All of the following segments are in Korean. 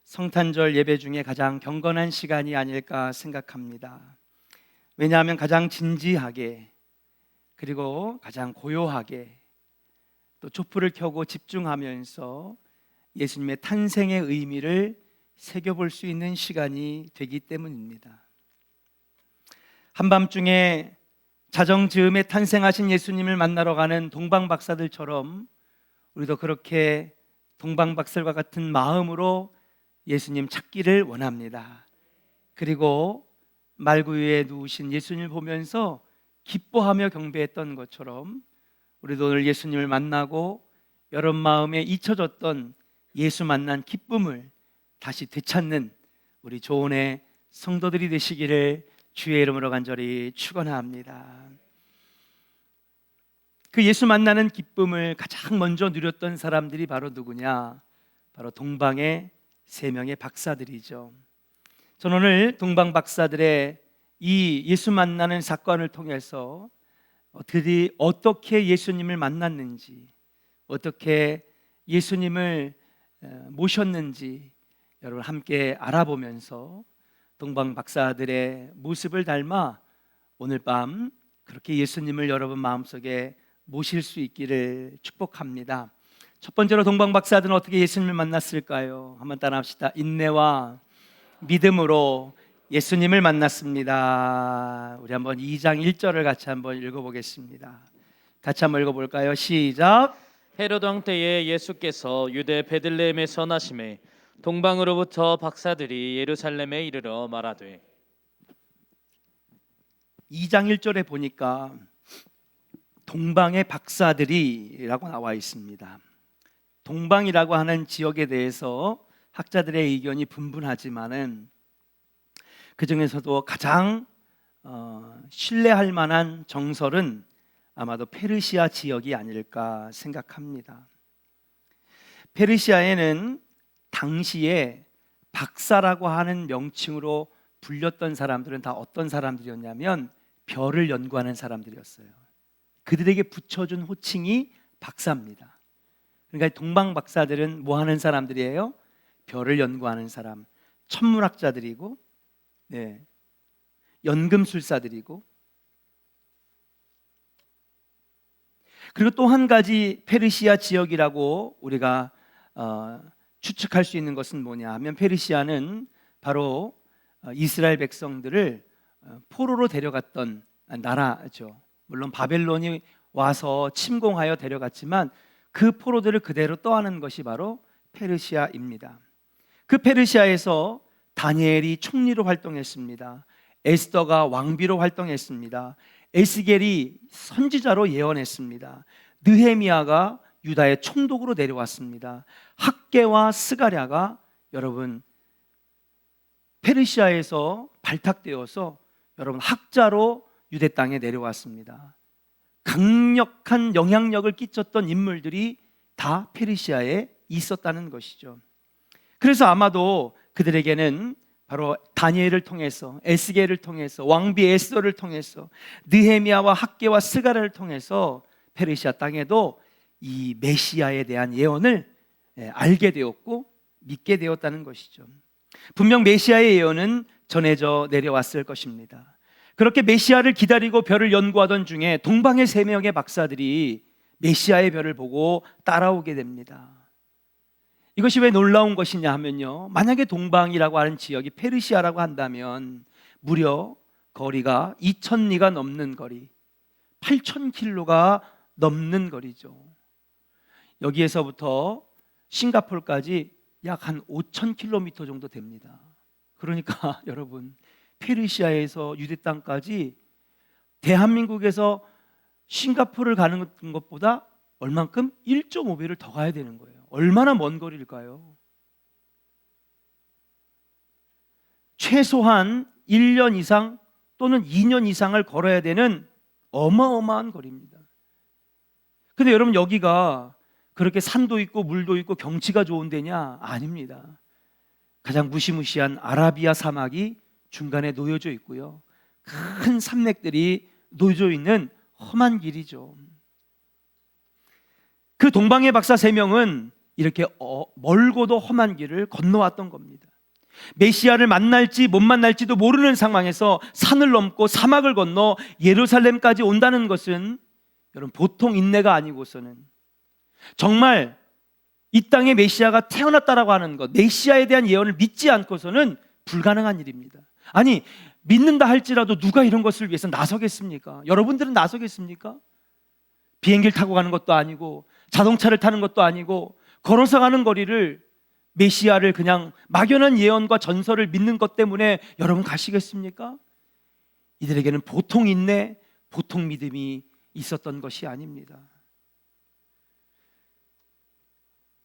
성탄절 예배 중에 가장 경건한 시간이 아닐까 생각합니다. 왜냐하면 가장 진지하게, 그리고 가장 고요하게, 또 촛불을 켜고 집중하면서 예수님의 탄생의 의미를 새겨볼 수 있는 시간이 되기 때문입니다. 한밤중에 자정즈음에 탄생하신 예수님을 만나러 가는 동방박사들처럼 우리도 그렇게 동방박사들과 같은 마음으로 예수님 찾기를 원합니다. 그리고 말구 위에 누우신 예수님을 보면서 기뻐하며 경배했던 것처럼 우리도 오늘 예수님을 만나고 여러분 마음에 잊혀졌던 예수 만난 기쁨을 다시 되찾는 우리 조은의 성도들이 되시기를 주의 이름으로 간절히 축원합니다. 그 예수 만나는 기쁨을 가장 먼저 누렸던 사람들이 바로 누구냐? 바로 동방의 세 명의 박사들이죠. 저는 오늘 동방 박사들의 이 예수 만나는 사건을 통해서 그들이 어떻게 예수님을 만났는지, 어떻게 예수님을 모셨는지 여러분 함께 알아보면서 동방 박사들의 모습을 닮아 오늘 밤 그렇게 예수님을 여러분 마음속에 모실 수 있기를 축복합니다. 첫 번째로 동방 박사들은 어떻게 예수님을 만났을까요? 한번 따라합시다. 인내와 믿음으로 예수님을 만났습니다. 우리 한번 2장 1절을 같이 한번 읽어보겠습니다. 같이 한번 읽어볼까요? 시작. 헤롯 왕 때에 예수께서 유대 베들레헴에 선하심에 동방으로부터 박사들이 예루살렘에 이르러 말하되. 2장 1절에 보니까 동방의 박사들이라고 나와 있습니다. 동방이라고 하는 지역에 대해서 학자들의 의견이 분분하지만은 그 중에서도 가장 신뢰할 만한 정설은 아마도 페르시아 지역이 아닐까 생각합니다. 페르시아에는 당시에 박사라고 하는 명칭으로 불렸던 사람들은 다 어떤 사람들이었냐면 별을 연구하는 사람들이었어요. 그들에게 붙여준 호칭이 박사입니다. 그러니까 동방 박사들은 뭐 하는 사람들이에요? 별을 연구하는 사람, 천문학자들이고, 연금술사들이고, 그리고 또 한 가지 페르시아 지역이라고 우리가 추측할 수 있는 것은 뭐냐 하면 페르시아는 바로 이스라엘 백성들을 포로로 데려갔던 나라죠. 물론 바벨론이 와서 침공하여 데려갔지만 그 포로들을 그대로 떠안은 것이 바로 페르시아입니다. 그 페르시아에서 다니엘이 총리로 활동했습니다. 에스더가 왕비로 활동했습니다. 에스겔이 선지자로 예언했습니다. 느헤미야가 유다의 총독으로 내려왔습니다. 학개와 스가랴가 여러분 페르시아에서 발탁되어서 여러분 학자로 유대 땅에 내려왔습니다. 강력한 영향력을 끼쳤던 인물들이 다 페르시아에 있었다는 것이죠. 그래서 아마도 그들에게는 바로 다니엘을 통해서, 에스겔을 통해서, 왕비 에스더를 통해서, 느헤미야와 학개와 스가랴를 통해서 페르시아 땅에도 이 메시아에 대한 예언을 알게 되었고 믿게 되었다는 것이죠. 분명 메시아의 예언은 전해져 내려왔을 것입니다. 그렇게 메시아를 기다리고 별을 연구하던 중에 동방의 세 명의 박사들이 메시아의 별을 보고 따라오게 됩니다. 이것이 왜 놀라운 것이냐 하면요, 만약에 동방이라고 하는 지역이 페르시아라고 한다면 무려 거리가 2000리가 넘는 거리, 8000킬로가 넘는 거리죠. 여기에서부터 싱가포르까지 약 한 5000km 정도 됩니다. 그러니까 여러분 페르시아에서 유대 땅까지 대한민국에서 싱가포르를 가는 것보다 얼만큼? 1.5배를 더 가야 되는 거예요. 얼마나 먼 거리일까요? 최소한 1년 이상 또는 2년 이상을 걸어야 되는 어마어마한 거리입니다. 근데 여러분 여기가 그렇게 산도 있고 물도 있고 경치가 좋은 데냐? 아닙니다. 가장 무시무시한 아라비아 사막이 중간에 놓여져 있고요, 큰 산맥들이 놓여져 있는 험한 길이죠. 그 동방의 박사 3명은 이렇게 멀고도 험한 길을 건너왔던 겁니다. 메시아를 만날지 못 만날지도 모르는 상황에서 산을 넘고 사막을 건너 예루살렘까지 온다는 것은 여러분 보통 인내가 아니고서는 정말 이 땅에 메시아가 태어났다라고 하는 것, 메시아에 대한 예언을 믿지 않고서는 불가능한 일입니다. 아니, 믿는다 할지라도 누가 이런 것을 위해서 나서겠습니까? 여러분들은 나서겠습니까? 비행기를 타고 가는 것도 아니고 자동차를 타는 것도 아니고 걸어서 가는 거리를 메시아를 그냥 막연한 예언과 전설을 믿는 것 때문에 여러분 가시겠습니까? 이들에게는 보통 인내, 보통 믿음이 있었던 것이 아닙니다.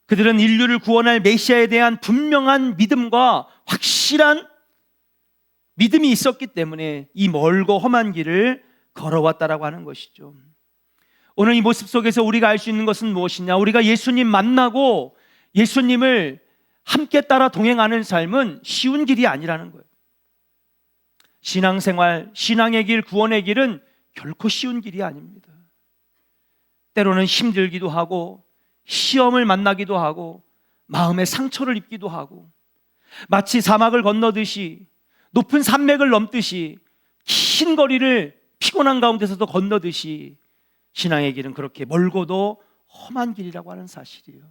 그들은 인류를 구원할 메시아에 대한 분명한 믿음과 확실한 믿음이 있었기 때문에 이 멀고 험한 길을 걸어왔다라고 하는 것이죠. 오늘 이 모습 속에서 우리가 알 수 있는 것은 무엇이냐? 우리가 예수님 만나고 예수님을 함께 따라 동행하는 삶은 쉬운 길이 아니라는 거예요. 신앙생활, 신앙의 길, 구원의 길은 결코 쉬운 길이 아닙니다. 때로는 힘들기도 하고 시험을 만나기도 하고 마음의 상처를 입기도 하고 마치 사막을 건너듯이 높은 산맥을 넘듯이 긴 거리를 피곤한 가운데서도 건너듯이 신앙의 길은 그렇게 멀고도 험한 길이라고 하는 사실이에요.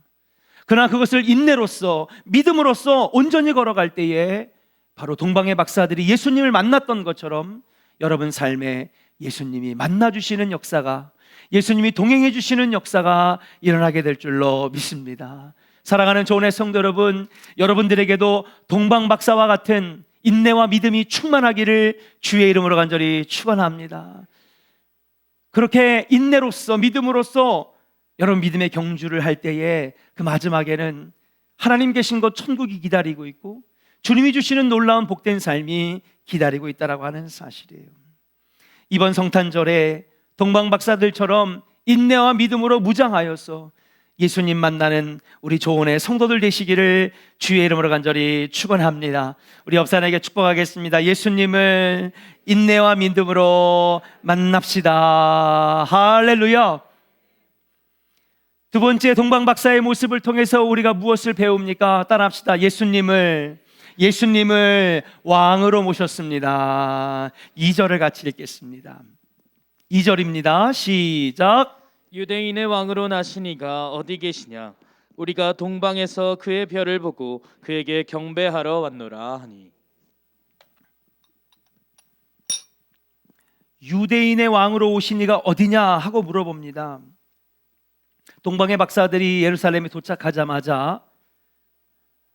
그러나 그것을 인내로서 믿음으로써 온전히 걸어갈 때에 바로 동방의 박사들이 예수님을 만났던 것처럼 여러분 삶에 예수님이 만나주시는 역사가, 예수님이 동행해 주시는 역사가 일어나게 될 줄로 믿습니다. 사랑하는 조은의 성도 여러분, 여러분들에게도 동방 박사와 같은 인내와 믿음이 충만하기를 주의 이름으로 간절히 축원합니다. 그렇게 인내로서 믿음으로써 여러분 믿음의 경주를 할 때에 그 마지막에는 하나님 계신 곳 천국이 기다리고 있고 주님이 주시는 놀라운 복된 삶이 기다리고 있다라고 하는 사실이에요. 이번 성탄절에 동방 박사들처럼 인내와 믿음으로 무장하여서 예수님 만나는 우리 조은의 성도들 되시기를 주의 이름으로 간절히 축원합니다. 우리 옆사람에게 축복하겠습니다. 예수님을 인내와 믿음으로 만납시다. 할렐루야. 두 번째 동방 박사의 모습을 통해서 우리가 무엇을 배웁니까? 따라합시다. 예수님을 왕으로 모셨습니다. 2절을 같이 읽겠습니다. 2절입니다. 시작. 유대인의 왕으로 나시니가 어디 계시냐? 우리가 동방에서 그의 별을 보고 그에게 경배하러 왔노라 하니. 유대인의 왕으로 오시니가 어디냐 하고 물어봅니다. 동방의 박사들이 예루살렘에 도착하자마자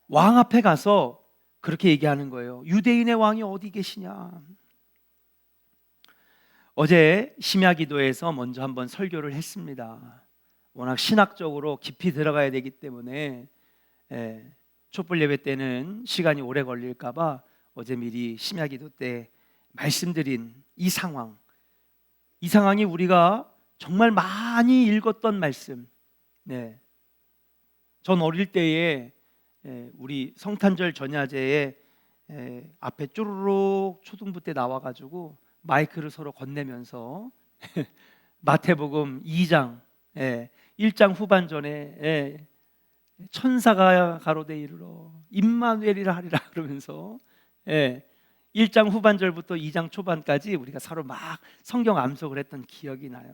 왕 앞에 가서 그렇게 얘기하는 거예요. 유대인의 왕이 어디 계시냐? 어제 심야 기도에서 먼저 한번 설교를 했습니다. 워낙 신학적으로 깊이 들어가야 되기 때문에 촛불 예배 때는 시간이 오래 걸릴까 봐 어제 미리 심야 기도 때 말씀드린 이 상황이 우리가 정말 많이 읽었던 말씀. 전 어릴 때에 우리 성탄절 전야제에 앞에 쪼르륵 초등부 때 나와가지고 마이크를 서로 건네면서 마태복음 2장 1장 후반전에 천사가 가로되 이르러 임마누엘이라 하리라 그러면서 1장 후반절부터 2장 초반까지 우리가 서로 막 성경 암송을 했던 기억이 나요.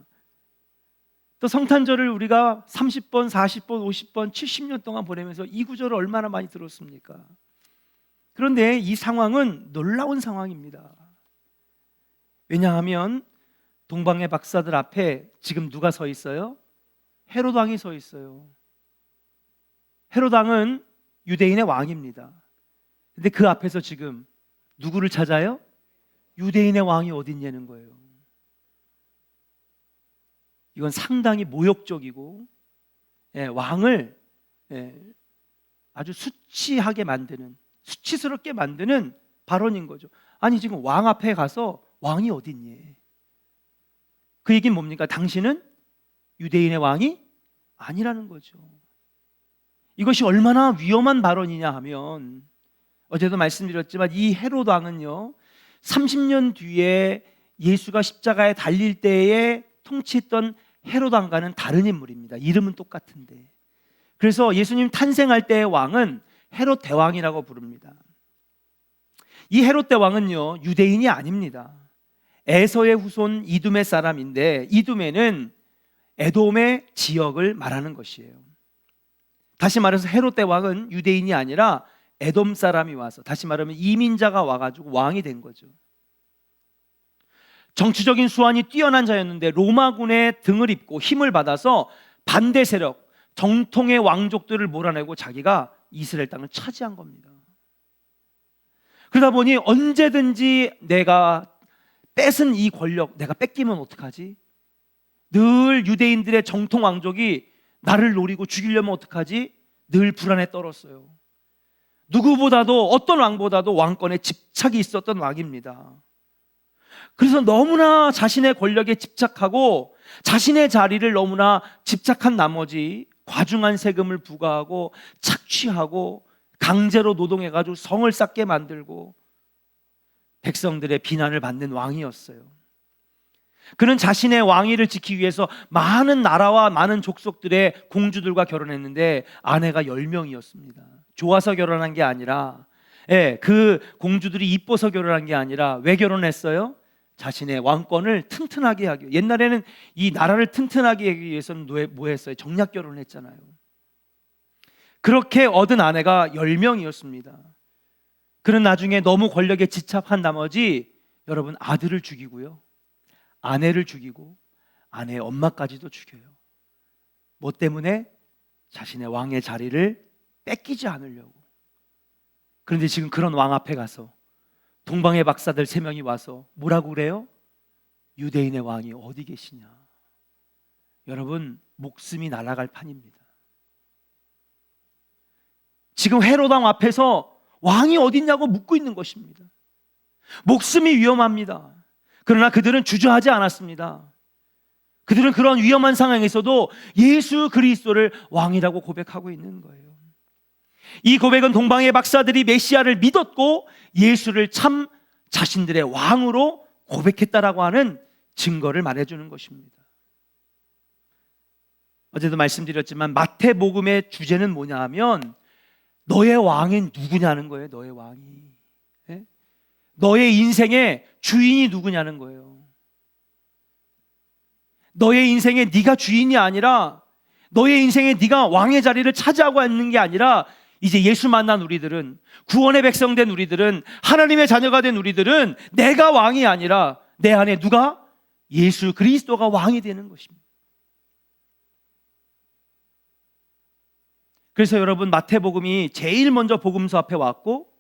또 성탄절을 우리가 30번, 40번, 50번, 70년 동안 보내면서 이 구절을 얼마나 많이 들었습니까? 그런데 이 상황은 놀라운 상황입니다. 왜냐하면 동방의 박사들 앞에 지금 누가 서 있어요? 헤롯 왕이 서 있어요. 헤롯 왕은 유대인의 왕입니다. 근데 그 앞에서 지금 누구를 찾아요? 유대인의 왕이 어디 있냐는 거예요. 이건 상당히 모욕적이고 왕을 아주 수치스럽게 만드는 발언인 거죠. 아니 지금 왕 앞에 가서 왕이 어디 있니? 그 얘기는 뭡니까? 당신은 유대인의 왕이 아니라는 거죠. 이것이 얼마나 위험한 발언이냐 하면 어제도 말씀드렸지만 이 헤롯 왕은요 30년 뒤에 예수가 십자가에 달릴 때에 통치했던 헤롯 왕과는 다른 인물입니다. 이름은 똑같은데. 그래서 예수님 탄생할 때의 왕은 헤롯 대왕이라고 부릅니다. 이 헤롯 대왕은요, 유대인이 아닙니다. 에서의 후손 이두메 사람인데, 이두메는 에돔의 지역을 말하는 것이에요. 다시 말해서 헤롯 대왕은 유대인이 아니라 에돔 사람이 와서, 다시 말하면 이민자가 와가지고 왕이 된 거죠. 정치적인 수완이 뛰어난 자였는데 로마군의 등을 입고 힘을 받아서 반대 세력, 정통의 왕족들을 몰아내고 자기가 이스라엘 땅을 차지한 겁니다. 그러다 보니 언제든지 내가 뺏은 이 권력 내가 뺏기면 어떡하지? 늘 유대인들의 정통 왕족이 나를 노리고 죽이려면 어떡하지? 늘 불안에 떨었어요. 누구보다도, 어떤 왕보다도 왕권에 집착이 있었던 왕입니다. 그래서 너무나 자신의 권력에 집착하고 자신의 자리를 너무나 집착한 나머지 과중한 세금을 부과하고 착취하고 강제로 노동해가지고 성을 쌓게 만들고 백성들의 비난을 받는 왕이었어요. 그는 자신의 왕위를 지키기 위해서 많은 나라와 많은 족속들의 공주들과 결혼했는데 아내가 10명이었습니다. 좋아서 결혼한 게 아니라, 그 공주들이 이뻐서 결혼한 게 아니라 왜 결혼했어요? 자신의 왕권을 튼튼하게 하기 위해. 옛날에는 이 나라를 튼튼하게 하기 위해서는 뭐 했어요? 정략 결혼을 했잖아요. 그렇게 얻은 아내가 10명이었습니다. 그는 나중에 너무 권력에 집착한 나머지 여러분 아들을 죽이고요, 아내를 죽이고 아내의 엄마까지도 죽여요. 뭐 때문에? 자신의 왕의 자리를 뺏기지 않으려고. 그런데 지금 그런 왕 앞에 가서 동방의 박사들 3명이 와서 뭐라고 그래요? 유대인의 왕이 어디 계시냐? 여러분, 목숨이 날아갈 판입니다. 지금 헤롯 왕 앞에서 왕이 어딨냐고 묻고 있는 것입니다. 목숨이 위험합니다. 그러나 그들은 주저하지 않았습니다. 그들은 그런 위험한 상황에서도 예수 그리스도를 왕이라고 고백하고 있는 거예요. 이 고백은 동방의 박사들이 메시아를 믿었고 예수를 참 자신들의 왕으로 고백했다라고 하는 증거를 말해주는 것입니다. 어제도 말씀드렸지만 마태복음의 주제는 뭐냐 하면 너의 왕이 누구냐는 거예요. 너의 왕이. 너의 인생의 주인이 누구냐는 거예요. 너의 인생에 네가 주인이 아니라, 너의 인생에 네가 왕의 자리를 차지하고 있는 게 아니라, 이제 예수 만난 우리들은, 구원의 백성 된 우리들은, 하나님의 자녀가 된 우리들은 내가 왕이 아니라 내 안에 누가? 예수 그리스도가 왕이 되는 것입니다. 그래서 여러분, 마태복음이 제일 먼저 복음서 앞에 왔고,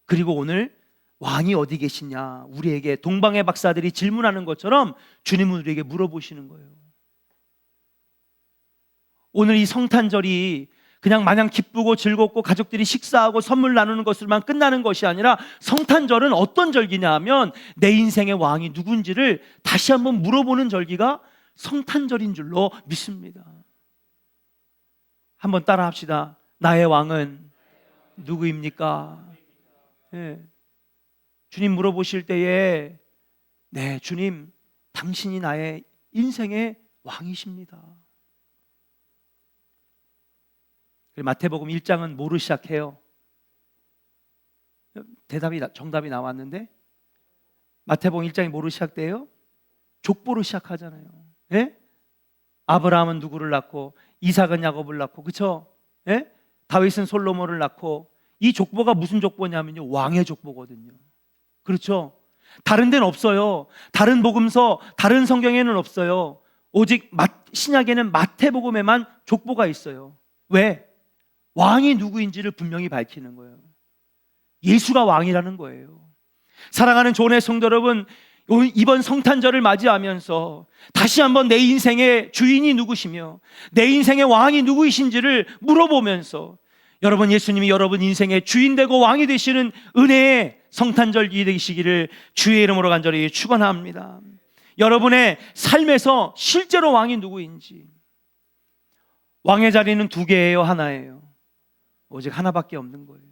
그리고 오늘 왕이 어디 계시냐, 우리에게 동방의 박사들이 질문하는 것처럼 주님은 우리에게 물어보시는 거예요. 오늘 이 성탄절이 그냥 마냥 기쁘고 즐겁고 가족들이 식사하고 선물 나누는 것으로만 끝나는 것이 아니라, 성탄절은 어떤 절기냐 하면 내 인생의 왕이 누군지를 다시 한번 물어보는 절기가 성탄절인 줄로 믿습니다. 한번 따라 합시다. 나의 왕은 누구입니까? 주님 물어보실 때에, 네, 주님, 당신이 나의 인생의 왕이십니다. 마태복음 1장은 뭐로 시작해요? 정답이 나왔는데, 마태복음 1장이 뭐로 시작돼요? 족보로 시작하잖아요. 예? 아브라함은 누구를 낳고, 이삭은 야곱을 낳고, 그렇죠? 예? 다윗은 솔로몬을 낳고. 이 족보가 무슨 족보냐면요, 왕의 족보거든요. 그렇죠? 다른 데는 없어요. 다른 복음서, 다른 성경에는 없어요. 오직 신약에는 마태복음에만 족보가 있어요. 왜? 왕이 누구인지를 분명히 밝히는 거예요. 예수가 왕이라는 거예요. 사랑하는 조은의 성도 여러분, 이번 성탄절을 맞이하면서 다시 한번 내 인생의 주인이 누구시며 내 인생의 왕이 누구이신지를 물어보면서, 여러분, 예수님이 여러분 인생의 주인 되고 왕이 되시는 은혜의 성탄절이 되시기를 주의 이름으로 간절히 축원합니다. 여러분의 삶에서 실제로 왕이 누구인지. 왕의 자리는 2개예요, 하나예요? 오직 하나밖에 없는 거예요.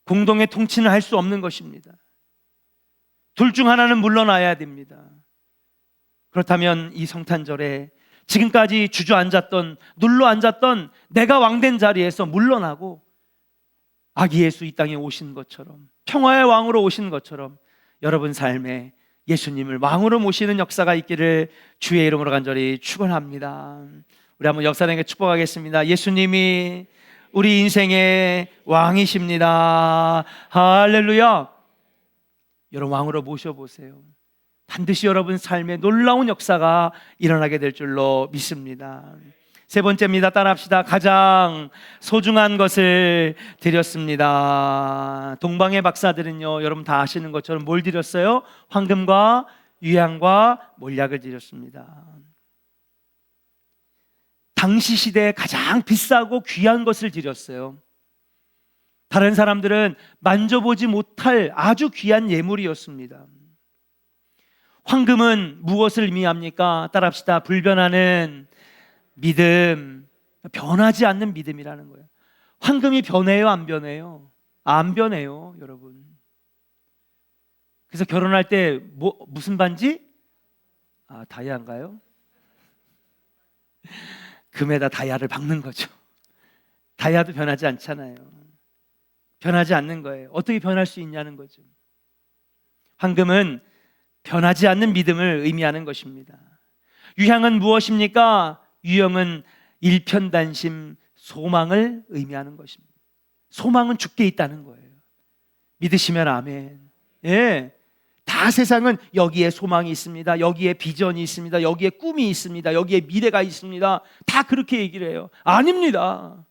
공동의 통치는 할 수 없는 것입니다. 둘 중 하나는 물러나야 됩니다. 그렇다면 이 성탄절에 지금까지 주저앉았던, 눌러 앉았던 내가 왕된 자리에서 물러나고 아기 예수 이 땅에 오신 것처럼, 평화의 왕으로 오신 것처럼 여러분 삶에 예수님을 왕으로 모시는 역사가 있기를 주의 이름으로 간절히 축원합니다. 우리 한번 역사님께 축복하겠습니다. 예수님이 우리 인생의 왕이십니다. 할렐루야. 여러분 왕으로 모셔보세요. 반드시 여러분 삶에 놀라운 역사가 일어나게 될 줄로 믿습니다. 세 번째입니다. 따라합시다. 가장 소중한 것을 드렸습니다. 동방의 박사들은요, 여러분 다 아시는 것처럼 뭘 드렸어요? 황금과 유향과 몰약을 드렸습니다. 당시 시대에 가장 비싸고 귀한 것을 드렸어요. 다른 사람들은 만져보지 못할 아주 귀한 예물이었습니다. 황금은 무엇을 의미합니까? 따라합시다. 불변하는 믿음, 변하지 않는 믿음이라는 거예요. 황금이 변해요, 안 변해요? 안 변해요, 여러분. 그래서 결혼할 때 무슨 반지? 다이아인가요? 금에다 다이아를 박는 거죠. 다이아도 변하지 않잖아요. 변하지 않는 거예요. 어떻게 변할 수 있냐는 거죠. 황금은 변하지 않는 믿음을 의미하는 것입니다. 유향은 무엇입니까? 유향은 일편단심, 소망을 의미하는 것입니다. 소망은 주께 있다는 거예요. 믿으시면 아멘. 예. 다 세상은 여기에 소망이 있습니다. 여기에 비전이 있습니다. 여기에 꿈이 있습니다. 여기에 미래가 있습니다. 다 그렇게 얘기를 해요. 아닙니다.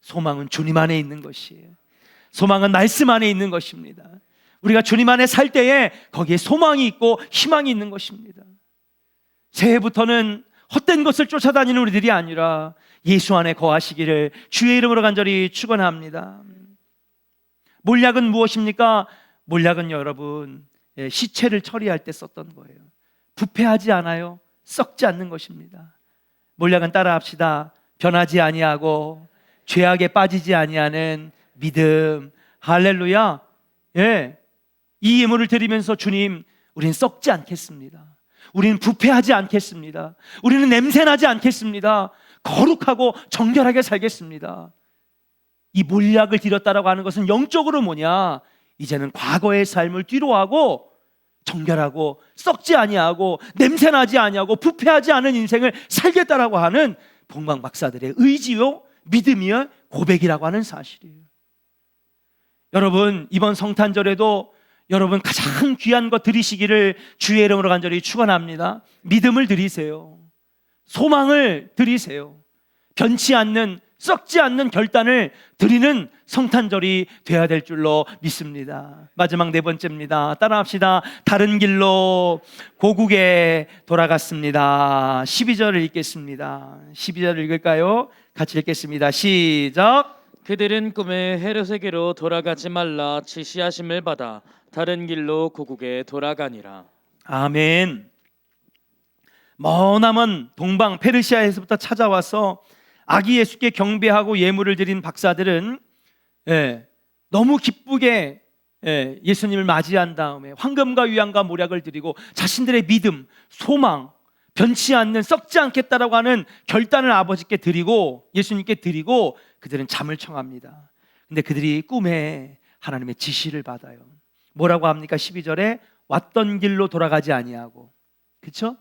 소망은 주님 안에 있는 것이에요. 소망은 말씀 안에 있는 것입니다. 우리가 주님 안에 살 때에 거기에 소망이 있고 희망이 있는 것입니다. 새해부터는 헛된 것을 쫓아다니는 우리들이 아니라 예수 안에 거하시기를 주의 이름으로 간절히 축원합니다. 몰약은 무엇입니까? 몰약은 여러분 시체를 처리할 때 썼던 거예요. 부패하지 않아요. 썩지 않는 것입니다. 몰약은 따라합시다. 변하지 아니하고 죄악에 빠지지 아니하는 믿음. 할렐루야. 예. 이 예물을 드리면서 주님, 우리는 썩지 않겠습니다. 우리는 부패하지 않겠습니다. 우리는 냄새나지 않겠습니다. 거룩하고 정결하게 살겠습니다. 이 몰약을 드렸다라고 하는 것은 영적으로 뭐냐? 이제는 과거의 삶을 뒤로하고 정결하고 썩지 아니하고 냄새나지 아니하고 부패하지 않은 인생을 살겠다라고 하는 동방 박사들의 의지요, 믿음이요, 고백이라고 하는 사실이에요. 여러분 이번 성탄절에도 여러분 가장 귀한 것 드리시기를 주의 이름으로 간절히 축원합니다. 믿음을 드리세요. 소망을 드리세요. 변치 않는, 썩지 않는 결단을 드리는 성탄절이 되어야 될 줄로 믿습니다. 마지막 네 번째입니다. 따라합시다. 다른 길로 고국에 돌아갔습니다. 12절을 읽겠습니다. 12절을 읽을까요? 같이 읽겠습니다. 시작. 그들은 꿈에 헤롯에게로 돌아가지 말라 지시하심을 받아 다른 길로 고국에 돌아가니라. 아멘. 머나먼 동방 페르시아에서부터 찾아와서 아기 예수께 경배하고 예물을 드린 박사들은 너무 기쁘게 예수님을 맞이한 다음에 황금과 유향과 몰약을 드리고 자신들의 믿음, 소망, 변치 않는, 썩지 않겠다라고 하는 결단을 아버지께 드리고 예수님께 드리고 그들은 잠을 청합니다. 근데 그들이 꿈에 하나님의 지시를 받아요. 뭐라고 합니까? 12절에 왔던 길로 돌아가지 아니하고, 그렇죠?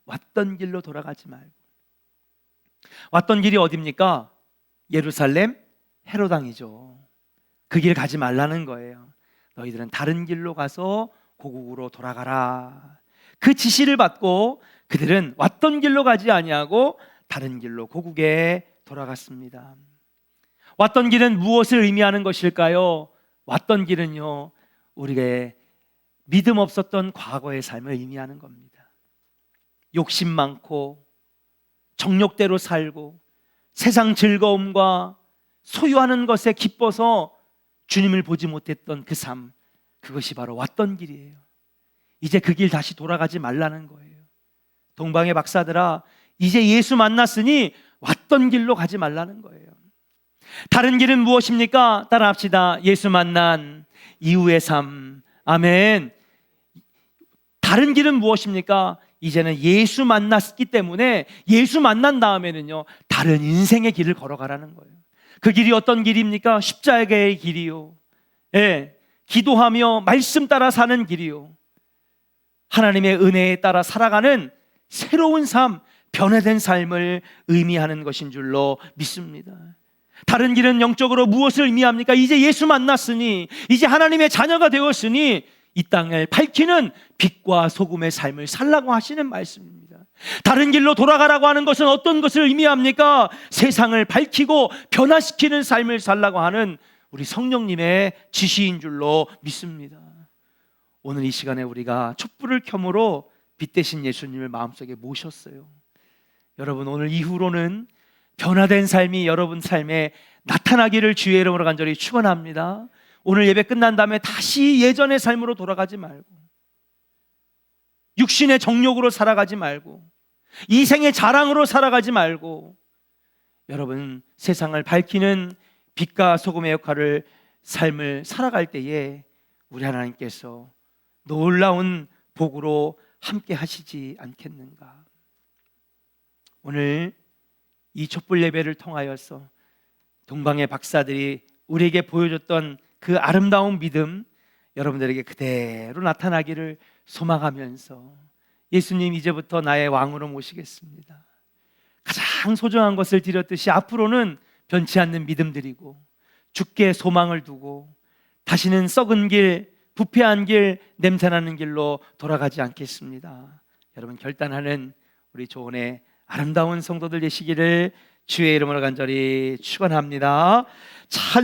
왔던 길로 돌아가지 말고. 왔던 길이 어디입니까? 예루살렘 헤로당이죠. 그 길 가지 말라는 거예요. 너희들은 다른 길로 가서 고국으로 돌아가라. 그 지시를 받고 그들은 왔던 길로 가지 아니하고 다른 길로 고국에 돌아갔습니다. 왔던 길은 무엇을 의미하는 것일까요? 왔던 길은요, 우리의 믿음 없었던 과거의 삶을 의미하는 겁니다. 욕심 많고 정욕대로 살고 세상 즐거움과 소유하는 것에 기뻐서 주님을 보지 못했던 그 삶, 그것이 바로 왔던 길이에요. 이제 그 길 다시 돌아가지 말라는 거예요. 동방의 박사들아, 이제 예수 만났으니 왔던 길로 가지 말라는 거예요. 다른 길은 무엇입니까? 따라합시다. 예수 만난 이후의 삶. 아멘. 다른 길은 무엇입니까? 이제는 예수 만났기 때문에 예수 만난 다음에는요, 다른 인생의 길을 걸어가라는 거예요. 그 길이 어떤 길입니까? 십자가의 길이요. 예, 기도하며 말씀 따라 사는 길이요. 하나님의 은혜에 따라 살아가는 새로운 삶, 변화된 삶을 의미하는 것인 줄로 믿습니다. 다른 길은 영적으로 무엇을 의미합니까? 이제 예수 만났으니, 이제 하나님의 자녀가 되었으니 이 땅을 밝히는 빛과 소금의 삶을 살라고 하시는 말씀입니다. 다른 길로 돌아가라고 하는 것은 어떤 것을 의미합니까? 세상을 밝히고 변화시키는 삶을 살라고 하는 우리 성령님의 지시인 줄로 믿습니다. 오늘 이 시간에 우리가 촛불을 켬으로 빛 대신 예수님을 마음속에 모셨어요. 여러분, 오늘 이후로는 변화된 삶이 여러분 삶에 나타나기를 주의 이름으로 간절히 축원합니다. 오늘 예배 끝난 다음에 다시 예전의 삶으로 돌아가지 말고, 육신의 정욕으로 살아가지 말고, 이생의 자랑으로 살아가지 말고, 여러분 세상을 밝히는 빛과 소금의 역할을 삶을 살아갈 때에 우리 하나님께서 놀라운 복으로 함께 하시지 않겠는가. 오늘 이 촛불 예배를 통하여서 동방의 박사들이 우리에게 보여줬던 그 아름다운 믿음, 여러분들에게 그대로 나타나기를 소망하면서 예수님, 이제부터 나의 왕으로 모시겠습니다. 가장 소중한 것을 드렸듯이 앞으로는 변치 않는 믿음 드리고 주께 소망을 두고 다시는 썩은 길, 부패한 길, 냄새나는 길로 돌아가지 않겠습니다. 여러분 결단하는 우리 조은의 아름다운 성도들 되시기를 주의 이름으로 간절히 축원합니다.